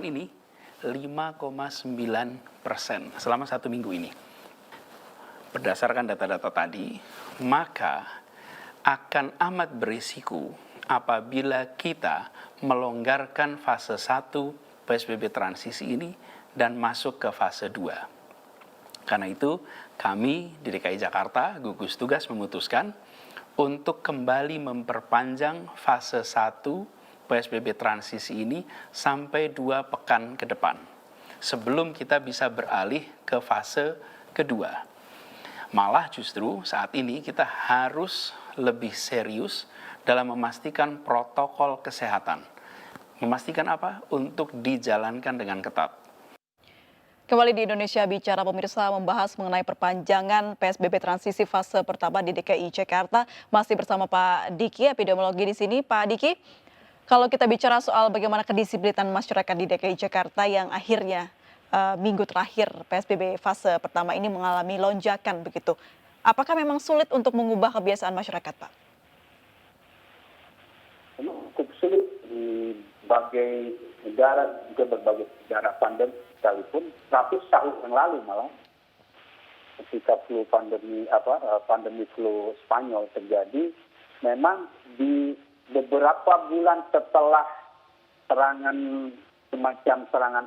penularan ini 5,9% selama 1 minggu ini. Berdasarkan data-data tadi, maka akan amat berisiko apabila kita melonggarkan fase 1 PSBB transisi ini dan masuk ke fase 2. Karena itu, kami di DKI Jakarta, gugus tugas memutuskan untuk kembali memperpanjang fase 1 PSBB transisi ini sampai 2 pekan ke depan, sebelum kita bisa beralih ke fase kedua. Malah justru saat ini kita harus lebih serius dalam memastikan protokol kesehatan. Memastikan apa? Untuk dijalankan dengan ketat. Kembali di Indonesia Bicara, pemirsa membahas mengenai perpanjangan PSBB transisi fase pertama di DKI Jakarta. Masih bersama Pak Diki, epidemiologi di sini. Pak Diki, kalau kita bicara soal bagaimana kedisiplinan masyarakat di DKI Jakarta yang akhirnya minggu terakhir PSBB fase pertama ini mengalami lonjakan begitu. Apakah memang sulit untuk mengubah kebiasaan masyarakat, Pak? Cukup sulit di berbagai negara, juga berbagai negara pandemi sekalipun 100 tahun yang lalu malah ketika pandemi flu Spanyol terjadi, memang di beberapa bulan setelah serangan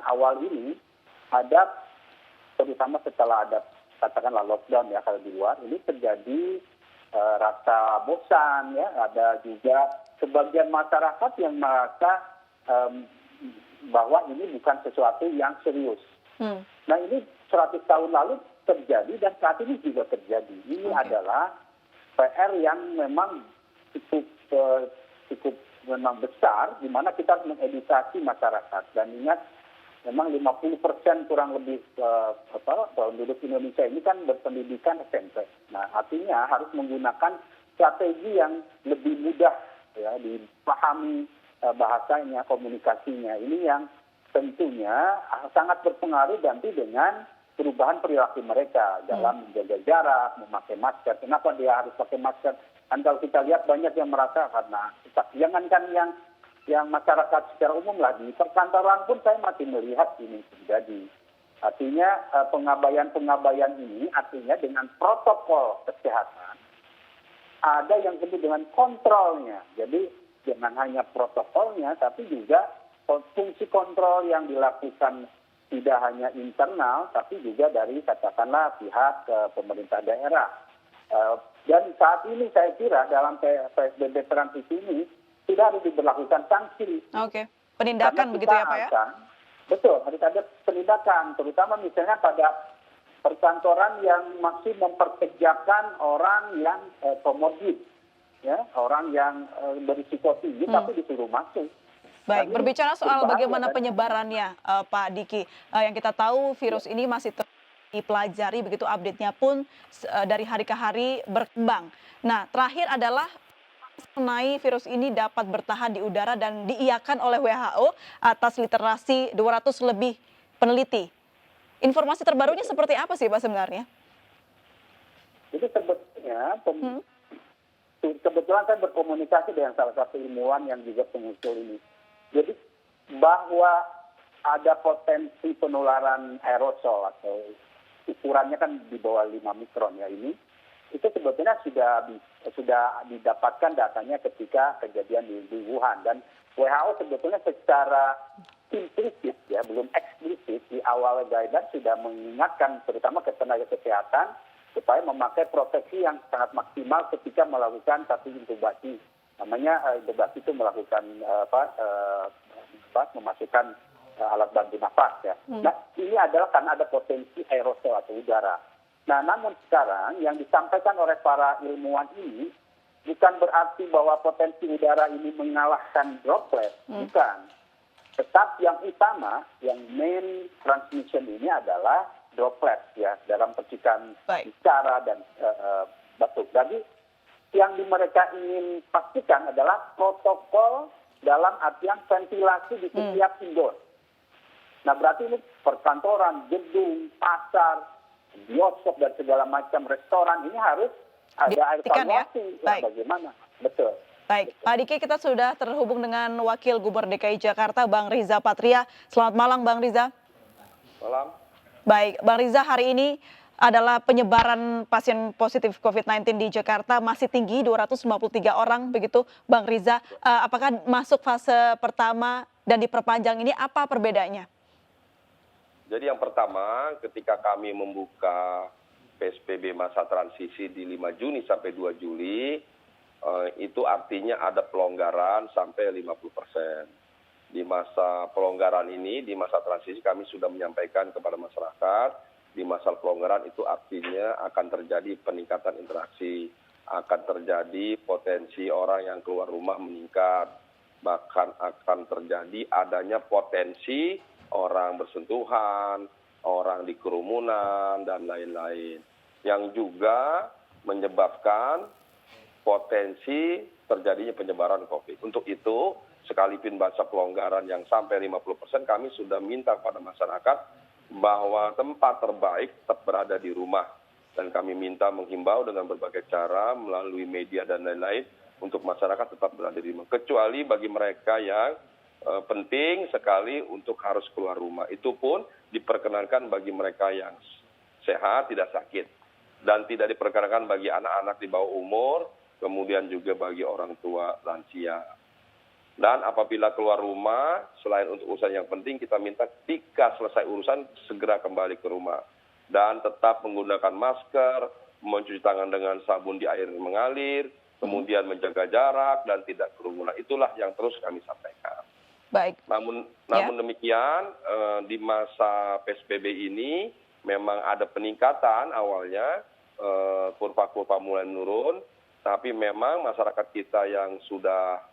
awal ini ada, terutama setelah ada katakanlah lockdown ya kalau di luar, ini terjadi rasa bosan ya, ada juga sebagian masyarakat yang merasa bahwa ini bukan sesuatu yang serius. Nah ini 100 tahun lalu terjadi dan saat ini juga terjadi. Ini adalah PR yang memang cukup memang besar, di mana kita harus mengedukasi masyarakat. Dan ingat, memang 50% kurang lebih penduduk Indonesia ini kan berpendidikan SMP. Nah, artinya harus menggunakan strategi yang lebih mudah ya dipahami bahasanya, komunikasinya. Ini yang tentunya sangat berpengaruh nanti dengan perubahan perilaku mereka dalam menjaga jarak, memakai masker. Kenapa dia harus pakai masker? Kan kalau kita lihat banyak yang merasa karena jangankan yang masyarakat secara umum lah, di perkantoran pun saya masih melihat ini terjadi. Artinya pengabaian ini artinya dengan protokol kesehatan ada yang disebut dengan kontrolnya. Jadi jangan hanya protokolnya tapi juga fungsi kontrol yang dilakukan tidak hanya internal tapi juga dari katakanlah pihak pemerintah daerah. Dan saat ini saya kira dalam PSBB transisi ini tidak harus diberlakukan sanksi. Oke, penindakan begitu ya Pak ya? Betul, harus ada penindakan, terutama misalnya pada perkantoran yang masih memperkerjakan orang yang komorbid, ya, orang yang berisiko tinggi tapi disuruh masuk. Baik, berbicara soal bagaimana penyebarannya Pak Diki, yang kita tahu virus ini masih dipelajari, begitu update-nya pun dari hari ke hari berkembang. Nah, terakhir adalah mengenai virus ini dapat bertahan di udara dan diiyakan oleh WHO atas literasi 200 lebih peneliti. Informasi terbarunya seperti apa sih Pak sebenarnya? Jadi sebetulnya kebetulan saya berkomunikasi dengan salah satu ilmuwan yang juga pengusul ini. Jadi bahwa ada potensi penularan aerosol atau ukurannya kan di bawah 5 mikron ya ini, itu sebetulnya sudah didapatkan datanya ketika kejadian di Wuhan. Dan WHO sebetulnya secara implisit ya, belum eksplisit di awal guidance sudah mengingatkan terutama ke tenaga kesehatan supaya memakai proteksi yang sangat maksimal ketika melakukan satu intubasi. Namanya intubasi itu melakukan memasukkan alat bantu nafas ya. Nah ini adalah karena ada potensi aerosol atau udara. Nah namun sekarang yang disampaikan oleh para ilmuwan ini bukan berarti bahwa potensi udara ini mengalahkan droplet, bukan. Tetap yang utama, yang main transmission ini adalah droplet ya dalam percikan bicara dan batuk. Jadi yang mereka ingin pastikan adalah protokol dalam artian ventilasi di setiap indoor. Nah berarti ini perkantoran, gedung, pasar, bioskop dan segala macam restoran ini harus ada evaluasi ya, bagaimana. Betul. Baik, Pak Diki, kita sudah terhubung dengan Wakil Gubernur DKI Jakarta, Bang Riza Patria. Selamat malam, Bang Riza. Malam. Baik, Bang Riza, hari ini adalah penyebaran pasien positif COVID-19 di Jakarta masih tinggi, 253 orang, begitu Bang Riza. Apakah masuk fase pertama dan diperpanjang ini, apa perbedaannya? Jadi yang pertama, ketika kami membuka PSBB masa transisi di 5 Juni sampai 2 Juli, itu artinya ada pelonggaran sampai 50%. Di masa pelonggaran ini, di masa transisi kami sudah menyampaikan kepada masyarakat, di masa pelonggaran itu artinya akan terjadi peningkatan interaksi, akan terjadi potensi orang yang keluar rumah meningkat, bahkan akan terjadi adanya potensi orang bersentuhan, orang di kerumunan, dan lain-lain. Yang juga menyebabkan potensi terjadinya penyebaran COVID. Untuk itu, sekalipun masa pelonggaran yang sampai 50%, kami sudah minta kepada masyarakat bahwa tempat terbaik tetap berada di rumah. Dan kami minta menghimbau dengan berbagai cara melalui media dan lain-lain untuk masyarakat tetap berada di rumah. Kecuali bagi mereka yang penting sekali untuk harus keluar rumah. Itu pun diperkenankan bagi mereka yang sehat, tidak sakit. Dan tidak diperkenankan bagi anak-anak di bawah umur, kemudian juga bagi orang tua lansia. Dan apabila keluar rumah, selain untuk urusan yang penting, kita minta ketika selesai urusan, segera kembali ke rumah. Dan tetap menggunakan masker, mencuci tangan dengan sabun di air yang mengalir, kemudian menjaga jarak, dan tidak kerumunan. Itulah yang terus kami sampaikan. Baik. Namun demikian, di masa PSBB ini memang ada peningkatan awalnya, kurva-kurva mulai menurun, tapi memang masyarakat kita yang sudah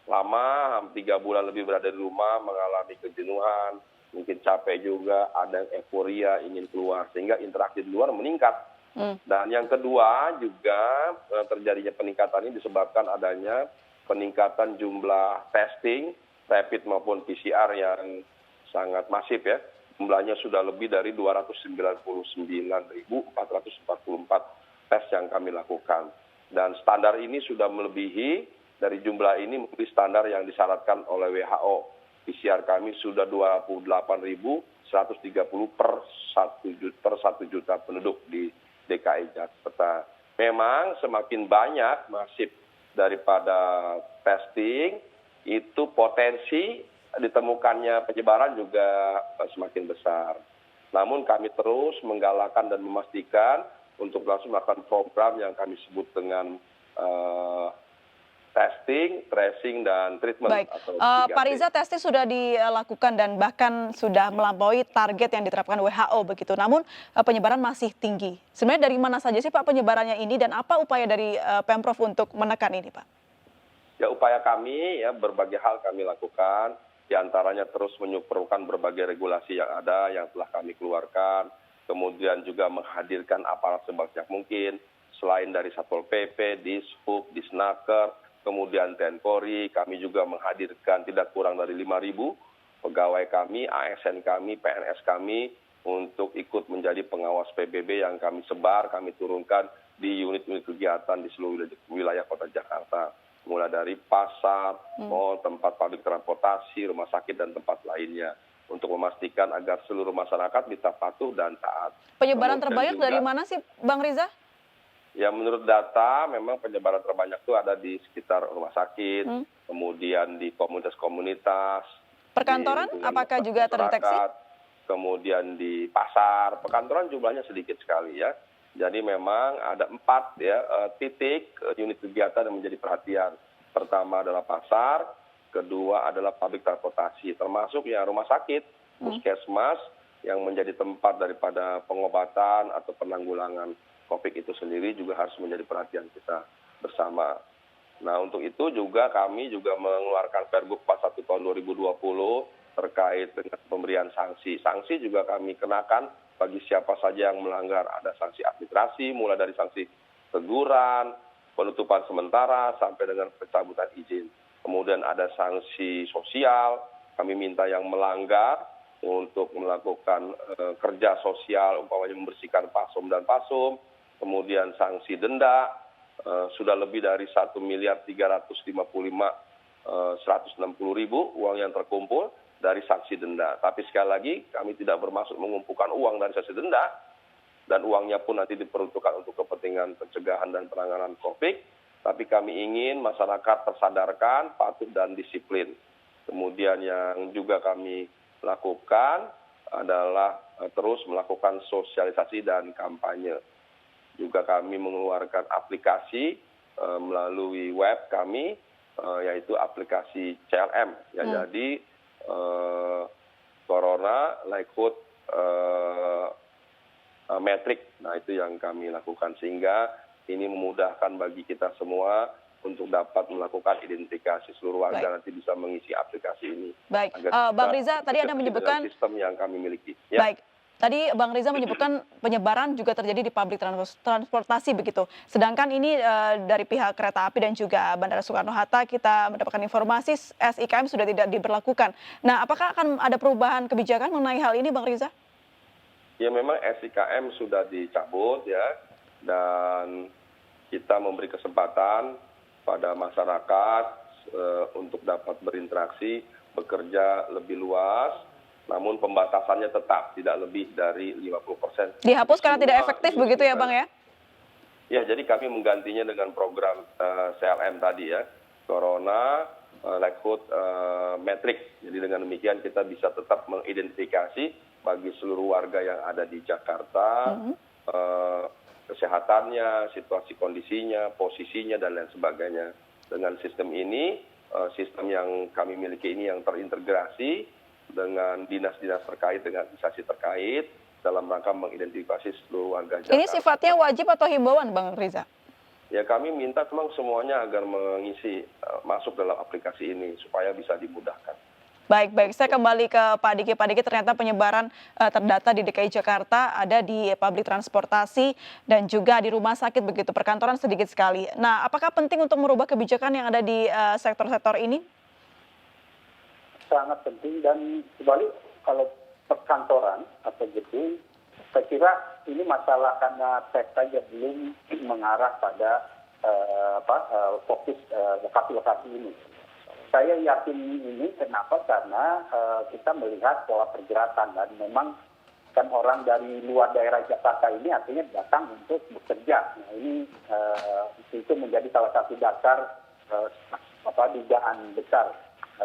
lama, 3 bulan lebih berada di rumah, mengalami kejenuhan, mungkin capek juga, ada yang euforia ingin keluar, sehingga interaksi di luar meningkat. Dan yang kedua juga terjadinya peningkatan ini disebabkan adanya peningkatan jumlah testing, rapid maupun PCR yang sangat masif ya. Jumlahnya sudah lebih dari 299.444 tes yang kami lakukan. Dan standar ini sudah melebihi dari jumlah ini melebihi standar yang disyaratkan oleh WHO. PCR kami sudah 28.130 per 1 juta penduduk di DKI Jakarta. Memang semakin banyak masif daripada testing, itu potensi ditemukannya penyebaran juga semakin besar. Namun kami terus menggalakkan dan memastikan untuk langsung melakukan program yang kami sebut dengan testing, tracing, dan treatment. Baik, Pak Riza, testing sudah dilakukan dan bahkan sudah melampaui target yang diterapkan WHO begitu. Namun penyebaran masih tinggi. Sebenarnya dari mana saja sih Pak penyebarannya ini dan apa upaya dari Pemprov untuk menekan ini Pak? Ya, upaya kami ya berbagai hal kami lakukan. Di antaranya terus menyempurnakan berbagai regulasi yang ada yang telah kami keluarkan. Kemudian juga menghadirkan aparat sebanyak mungkin, selain dari Satpol PP, Dishub, Disnaker, kemudian TNI Polri, kami juga menghadirkan tidak kurang dari 5.000 pegawai kami, ASN kami, PNS kami, untuk ikut menjadi pengawas PBB yang kami sebar, kami turunkan di unit-unit kegiatan di seluruh wilayah kota Jakarta. Mulai dari pasar, mall, tempat publik transportasi, rumah sakit, dan tempat lainnya. Untuk memastikan agar seluruh masyarakat bisa patuh dan taat. Penyebaran terbanyak dari mana sih Bang Riza? Ya, menurut data memang penyebaran terbanyak itu ada di sekitar rumah sakit, kemudian di komunitas-komunitas. Perkantoran apakah juga terdeteksi? Kemudian di pasar, perkantoran jumlahnya sedikit sekali ya. Jadi memang ada 4 titik unit kegiatan yang menjadi perhatian. Pertama adalah pasar, kedua adalah publik transportasi, termasuk ya rumah sakit, puskesmas yang menjadi tempat daripada pengobatan atau penanggulangan COVID itu sendiri juga harus menjadi perhatian kita bersama. Nah, untuk itu juga kami juga mengeluarkan Pergub 41 tahun 2020 terkait dengan pemberian sanksi. Sanksi juga kami kenakan bagi siapa saja yang melanggar. Ada sanksi administrasi, mulai dari sanksi teguran, penutupan sementara, sampai dengan pencabutan izin. Kemudian ada sanksi sosial, kami minta yang melanggar untuk melakukan kerja sosial, umpamanya membersihkan pasum dan pasum, kemudian sanksi denda, sudah lebih dari 1.355.160.000 uang yang terkumpul dari saksi denda. Tapi sekali lagi kami tidak bermaksud mengumpulkan uang dari saksi denda, dan uangnya pun nanti diperuntukkan untuk kepentingan pencegahan dan penanganan COVID. Tapi kami ingin masyarakat tersadarkan, patuh dan disiplin. Kemudian yang juga kami lakukan adalah terus melakukan sosialisasi dan kampanye. Juga kami mengeluarkan aplikasi melalui web kami, yaitu aplikasi CLM. Ya, jadi Corona Likelihood Metric. Nah, itu yang kami lakukan sehingga ini memudahkan bagi kita semua untuk dapat melakukan identifikasi seluruh warga. Nanti bisa mengisi aplikasi ini. Baik, Bang Riza, tadi Anda menyebutkan sistem yang kami miliki. Ya. Baik. Tadi Bang Riza menyebutkan penyebaran juga terjadi di publik transportasi begitu. Sedangkan ini dari pihak kereta api dan juga Bandara Soekarno-Hatta kita mendapatkan informasi SIKM sudah tidak diberlakukan. Nah, apakah akan ada perubahan kebijakan mengenai hal ini, Bang Riza? Ya, memang SIKM sudah dicabut ya, dan kita memberi kesempatan pada masyarakat untuk dapat berinteraksi, bekerja lebih luas. Namun pembatasannya tetap tidak lebih dari 50%. Dihapus karena tidak efektif begitu ya Bang ya? Ya, jadi kami menggantinya dengan program CLM tadi ya, Corona Likelihood Metric. Jadi dengan demikian kita bisa tetap mengidentifikasi bagi seluruh warga yang ada di Jakarta, kesehatannya, situasi kondisinya, posisinya, dan lain sebagainya. Dengan sistem ini, sistem yang kami miliki ini yang terintegrasi dengan dinas-dinas terkait, dengan instansi terkait dalam rangka mengidentifikasi seluruh warga Jakarta. Ini sifatnya wajib atau himbauan, Bang Riza? Ya, kami minta memang semuanya agar mengisi masuk dalam aplikasi ini supaya bisa dimudahkan. Baik, saya kembali ke Pak Diki. Pak Diki, ternyata penyebaran terdata di DKI Jakarta ada di publik transportasi dan juga di rumah sakit begitu, perkantoran sedikit sekali. Nah, apakah penting untuk merubah kebijakan yang ada di sektor-sektor ini? Sangat penting, dan kembali kalau perkantoran atau gedung, saya kira ini masalah karena tes saja belum mengarah pada fokus lokasi-lokasi ini. Saya yakin ini kenapa? Karena kita melihat pola pergerakan, dan memang kan orang dari luar daerah Jakarta ini artinya datang untuk bekerja. Nah, ini itu menjadi salah satu dasar dugaan besar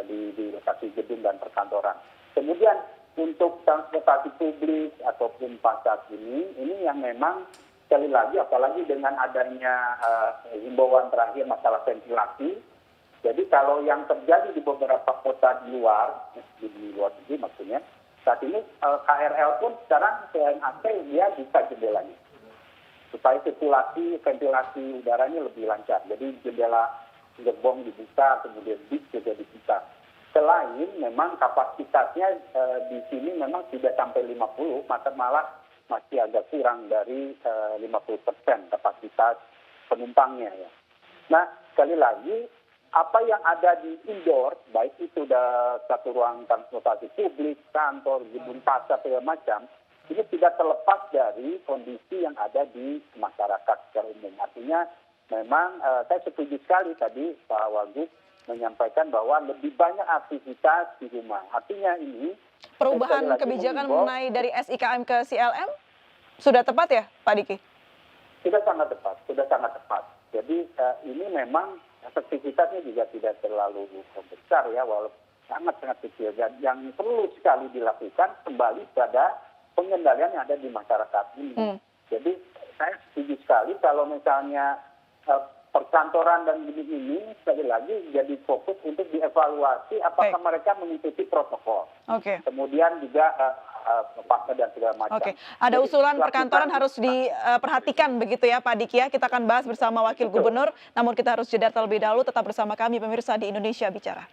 di lokasi gedung dan perkantoran. Kemudian untuk transportasi publik ataupun pasar ini yang memang sekali lagi, apalagi dengan adanya himbauan terakhir masalah ventilasi. Jadi kalau yang terjadi di beberapa kota di luar negeri maksudnya, saat ini KRL pun sekarang selain AC dia buka jendelanya supaya sirkulasi ventilasi udaranya lebih lancar. Jadi jendela gerbong dibuka, kemudian bis juga dibuka. Selain memang kapasitasnya di sini memang tidak sampai 50, maka malah masih agak kurang dari 50% kapasitas penumpangnya ya. Nah, sekali lagi apa yang ada di indoor, baik itu satu ruang transportasi publik, kantor, gedung pasar segala macam, ini tidak terlepas dari kondisi yang ada di masyarakat secara umum. Artinya memang saya setuju sekali tadi Pak Wagub menyampaikan bahwa lebih banyak aktivitas di rumah. Artinya ini perubahan kebijakan mengenai dari SIKM ke CLM sudah tepat ya Pak Diki? Sudah sangat tepat. Jadi ini memang efektivitasnya juga tidak terlalu besar ya, walaupun sangat kecil. Dan yang perlu sekali dilakukan kembali pada pengendalian yang ada di masyarakat ini. Jadi saya setuju sekali kalau misalnya perkantoran dan gedung ini sekali lagi jadi fokus untuk dievaluasi apakah mereka mengikuti protokol. Kemudian juga pasar dan segala macam. Ada usulan perkantoran harus diperhatikan begitu ya Pak Diki ya. Kita akan bahas bersama Wakil Gubernur, namun kita harus jeda terlebih dahulu. Tetap bersama kami pemirsa di Indonesia Bicara.